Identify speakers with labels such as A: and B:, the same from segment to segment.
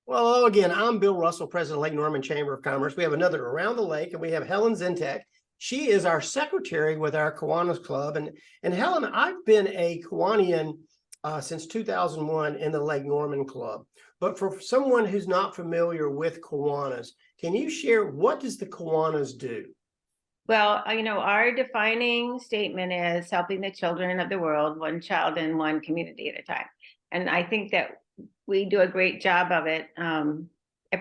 A: Well, hello again. I'm Bill Russell, President of Lake Norman Chamber of Commerce. We have another Around the Lake, and we have Helen Zientek. She is our secretary with our Kiwanis Club. And Helen, I've been a Kiwanian since 2001 in the Lake Norman Club. But for someone who's not familiar with Kiwanis, can you share what does the Kiwanis do?
B: Well, our defining statement is helping the children of the world, one child in one community at a time. And I think that we do a great job of it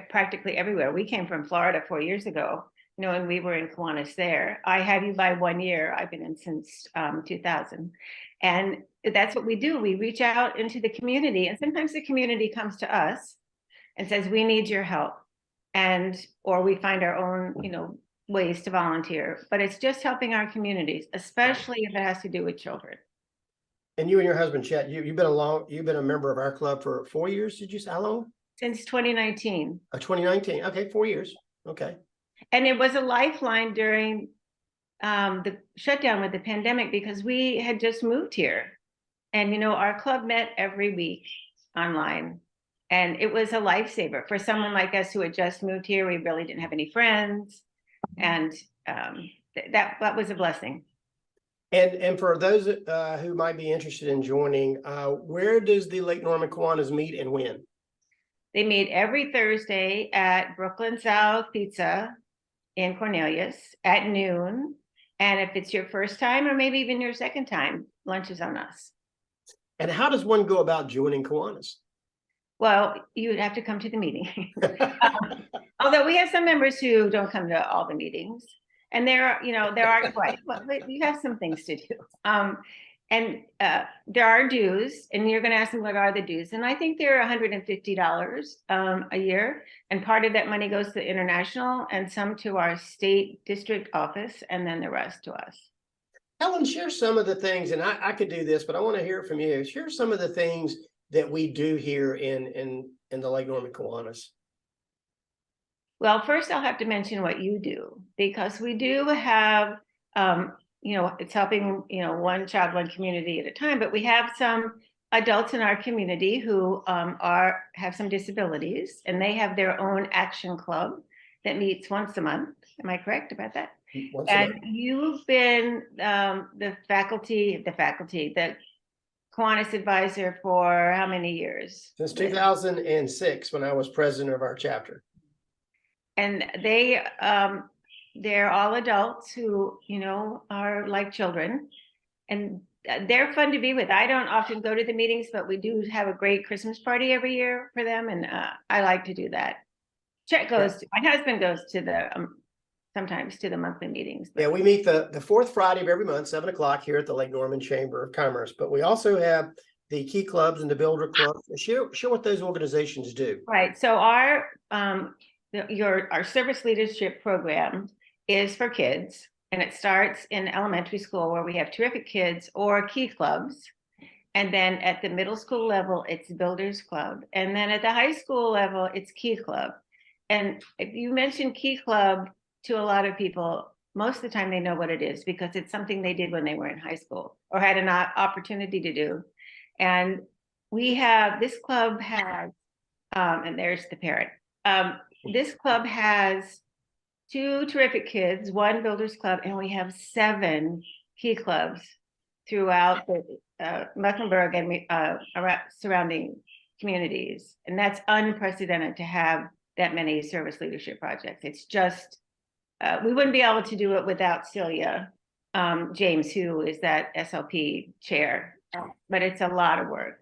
B: practically everywhere. We came from Florida 4 years ago, and we were in Kiwanis there. I have you by 1 year. I've been in since 2000. And that's what we do. We reach out into the community, and sometimes the community comes to us and says, we need your help. Or we find our own, ways to volunteer, but it's just helping our communities, especially if it has to do with children.
A: And you and your husband, Chet, you've been a member of our club for 4 years, did you say? How long?
B: Since 2019.
A: 2019. Okay, 4 years. Okay.
B: And it was a lifeline during the shutdown with the pandemic because we had just moved here. And, our club met every week online. And it was a lifesaver for someone like us who had just moved here. We really didn't have any friends. And that was a blessing.
A: And for those who might be interested in joining, where does the Lake Norman Kiwanis meet and when?
B: They meet every Thursday at Brooklyn South Pizza in Cornelius at noon. And if it's your first time or maybe even your second time, lunch is on us. And
A: how does one go about joining Kiwanis?
B: Well, you would have to come to the meeting. Although we have some members who don't come to all the meetings, and there are quite, well, you have some things to do. And there are dues, and you're going to ask them what are the dues, and I think they're $150 a year, and part of that money goes to international, and some to our state district office, and then the rest to us.
A: Helen, share some of the things, and I could do this, but I want to hear it from you. Share some of the things that we do here in the Lake Norman Kiwanis.
B: Well, first I'll have to mention what you do, because we do have, it's helping, one child, one community at a time, but we have some adults in our community who have some disabilities, and they have their own action club that meets once a month. Am I correct about that? And you've been the Kiwanis advisor for how many years?
A: Since 2006, when I was president of our chapter.
B: And they're all adults who, are like children, and they're fun to be with. I don't often go to the meetings, but we do have a great Christmas party every year for them, and I like to do that. Chet goes. My husband goes to sometimes to the monthly meetings.
A: Yeah, we meet the fourth Friday of every month, 7 o'clock here at the Lake Norman Chamber of Commerce. But we also have the Key Clubs and the Builder Club. Share what those organizations do.
B: Right. So our service leadership program is for kids, and it starts in elementary school where we have terrific kids or Key Clubs. And then at the middle school level, it's Builders Club. And then at the high school level, it's Key Club. And if you mention Key Club to a lot of people, most of the time they know what it is because it's something they did when they were in high school or had an opportunity to do. And this club has, and there's the parent. This club has 2 terrific kids, 1 Builders Club, and we have 7 Key Clubs throughout the Mecklenburg and surrounding communities. And that's unprecedented to have that many service leadership projects. It's just, we wouldn't be able to do it without Celia James, who is that SLP chair, but it's a lot of work.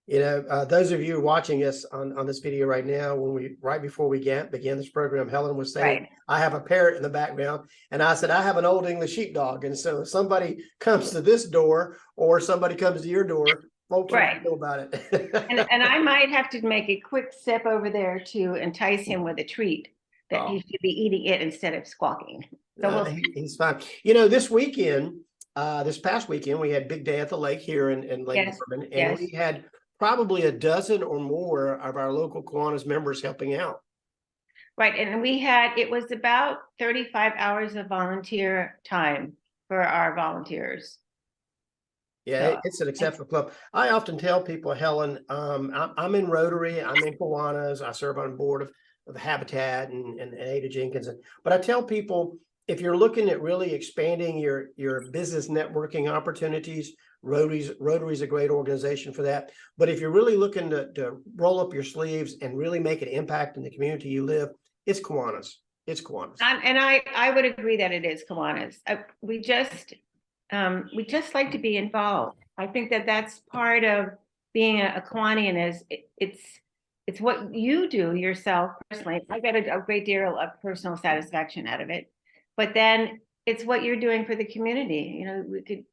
A: Those of you watching us on this video right now, right before we began this program, Helen was saying, right, I have a parrot in the background, and I said, I have an old English sheepdog. And so if somebody comes to this door or somebody comes to your door, folks know about it.
B: and I might have to make a quick step over there to entice him with a treat that he should be eating it instead of squawking. So
A: he's fine. This weekend, this past weekend, we had Big Day at the Lake here in Lake Norman, and we had probably a dozen or more of our local Kiwanis members helping out.
B: Right, and it was about 35 hours of volunteer time for our volunteers.
A: Yeah,
B: So
A: it's an exceptional club. I often tell people, Helen, I'm in Rotary, I'm in Kiwanis, I serve on board of Habitat and Ada Jenkins. But I tell people, if you're looking at really expanding your business networking opportunities, Rotary's a great organization for that. But if you're really looking to roll up your sleeves and really make an impact in the community you live, it's Kiwanis. It's Kiwanis.
B: and I would agree that it is Kiwanis. We just like to be involved. I think that that's part of being a Kiwanian is it's what you do yourself personally. I get a great deal of personal satisfaction out of it, but then it's what you're doing for the community. You know, we could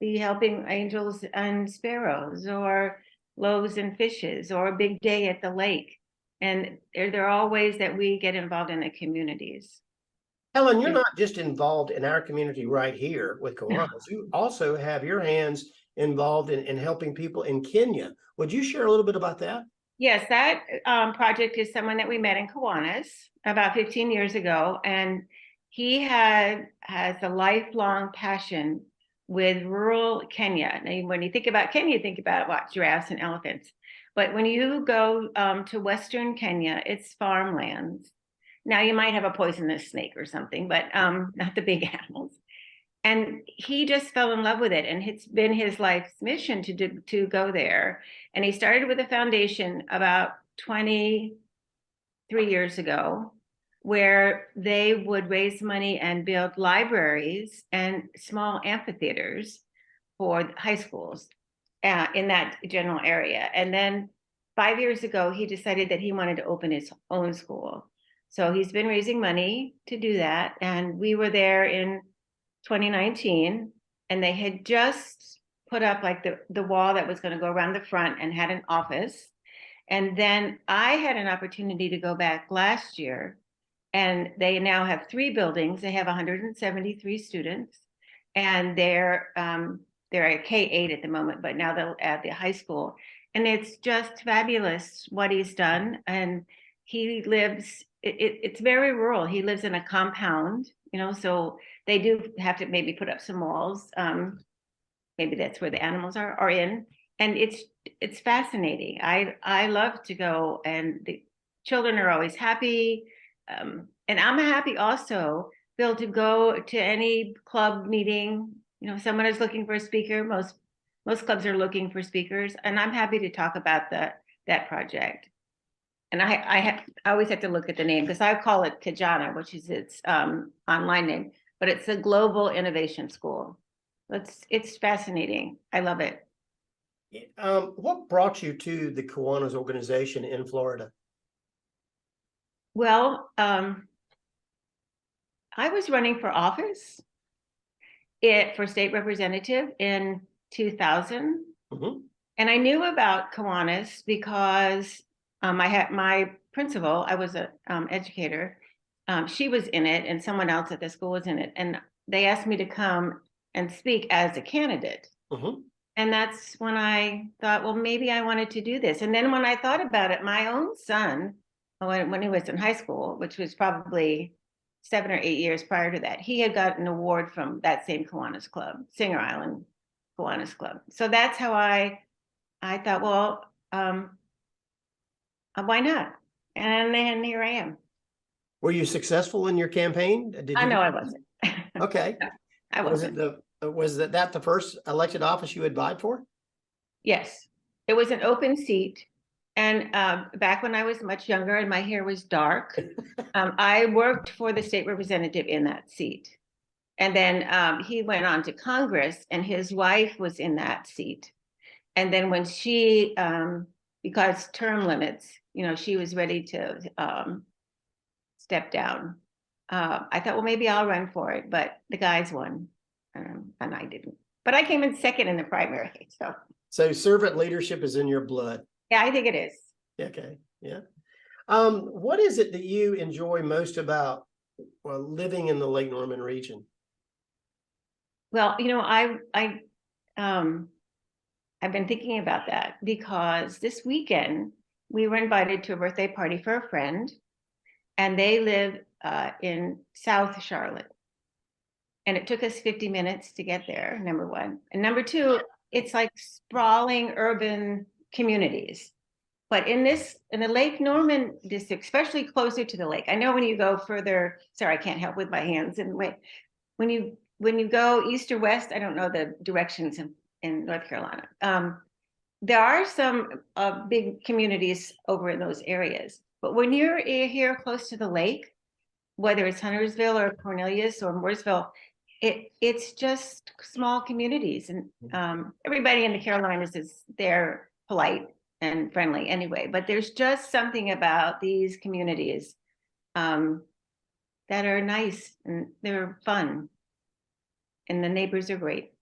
B: be helping angels and sparrows or loaves and fishes or a big day at the lake. And there are all ways that we get involved in the communities.
A: Helen, you're not just involved in our community right here with Kiwanis. You also have your hands involved in helping people in Kenya. Would you share a little bit about that?
B: Yes, that project is someone that we met in Kiwanis about 15 years ago, and he has a lifelong passion with rural Kenya. Now, when you think about Kenya, you think about what, giraffes and elephants. But when you go to Western Kenya, it's farmlands. Now you might have a poisonous snake or something, but not the big animals. And he just fell in love with it, and it's been his life's mission to go there. And he started with a foundation about 23 years ago, where they would raise money and build libraries and small amphitheaters for high schools in that general area. And then 5 years ago, he decided that he wanted to open his own school. So he's been raising money to do that. And we were there in 2019, and they had just put up like the wall that was going to go around the front and had an office. And then I had an opportunity to go back last year, and they now have 3 buildings. They have 173 students, and they're at K-8 at the moment, but now they'll add the high school. And it's just fabulous what he's done. And he lives, it's very rural. He lives in a compound, you know, so they do have to maybe put up some walls. Maybe that's where the animals are in. And it's fascinating. I love to go, and the children are always happy. And I'm happy also, Bill, to go to any club meeting. You know, someone is looking for a speaker. Most clubs are looking for speakers, and I'm happy to talk about that project. And I always have to look at the name because I call it Kijana, which is its online name, but it's a global innovation school. It's fascinating. I love it.
A: What brought you to the Kiwanis organization in Florida?
B: Well, I was running for office for state representative in 2000.
A: Mm-hmm.
B: And I knew about Kiwanis because I had my principal, I was an educator. She was in it, and someone else at the school was in it. And they asked me to come and speak as a candidate.
A: Mm-hmm.
B: And that's when I thought, well, maybe I wanted to do this. And then when I thought about it, my own son, when he was in high school, which was probably 7 or 8 years prior to that, he had got an award from that same Kiwanis Club, Singer Island Kiwanis Club. So that's how I thought, well, why not? And then here I am.
A: Were you successful in your campaign?
B: No, I wasn't.
A: Okay.
B: No, I wasn't.
A: Was that the first elected office you had vied for?
B: Yes, it was an open seat. And back when I was much younger and my hair was dark, I worked for the state representative in that seat. And then he went on to Congress, and his wife was in that seat. And then when she, because term limits, you know, she was ready to step down. I thought, well, maybe I'll run for it, but the guys won, and I didn't. But I came in second in the primary, so.
A: So servant leadership is in your blood.
B: Yeah, I think it is.
A: Okay, yeah. What is it that you enjoy most about living in the Lake Norman region?
B: Well, you know, I've been thinking about that because this weekend we were invited to a birthday party for a friend, and they live in South Charlotte. And it took us 50 minutes to get there, number one. And number two, it's like sprawling urban communities. But in the Lake Norman district, especially closer to the lake, I know when you go further, sorry, I can't help with my hands in the way. When you go east or west, I don't know the directions in North Carolina. There are some big communities over in those areas. But when you're here close to the lake, whether it's Huntersville or Cornelius or Mooresville, it's just small communities. And everybody in the Carolinas they're polite and friendly anyway, but there's just something about these communities that are nice and they're fun. And the neighbors are great.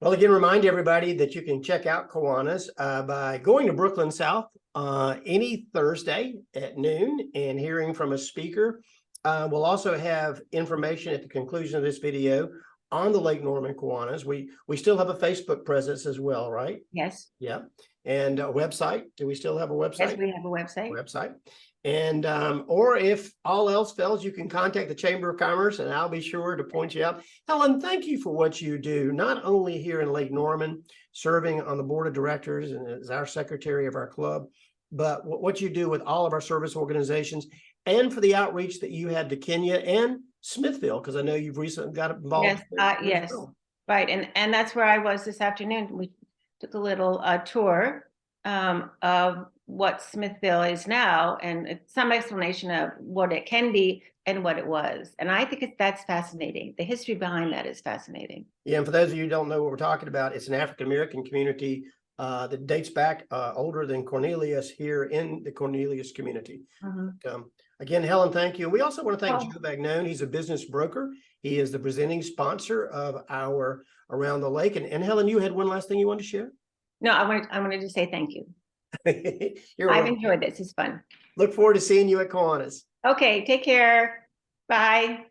A: Well, again, remind everybody that you can check out Kiwanis by going to Brooklyn South any Thursday at noon and hearing from a speaker. We'll also have information at the conclusion of this video on the Lake Norman Kiwanis. We still have a Facebook presence as well, right?
B: Yes.
A: Yeah. And a website. Do we still have a website?
B: Yes, we have a website.
A: And or if all else fails, you can contact the Chamber of Commerce and I'll be sure to point you out. Helen, thank you for what you do, not only here in Lake Norman, serving on the board of directors and as our secretary of our club, but what you do with all of our service organizations and for the outreach that you had to Kenya and Smithville, because I know you've recently got involved.
B: Yes, right. And that's where I was this afternoon. We took a little tour of what Smithville is now and some explanation of what it can be and what it was. And I think that's fascinating. The history behind that is fascinating.
A: Yeah, and for those of you who don't know what we're talking about, it's an African-American community that dates back older than Cornelius here in the Cornelius community. Again, Helen, thank you. We also want to thank Joe Bagnone. He's a business broker. He is the presenting sponsor of our Around the Lake. And Helen, you had one last thing you wanted to share?
B: No, I wanted to say thank you.
A: I've
B: enjoyed this. It's fun.
A: Look forward to seeing you at Kiwanis.
B: Okay, take care. Bye.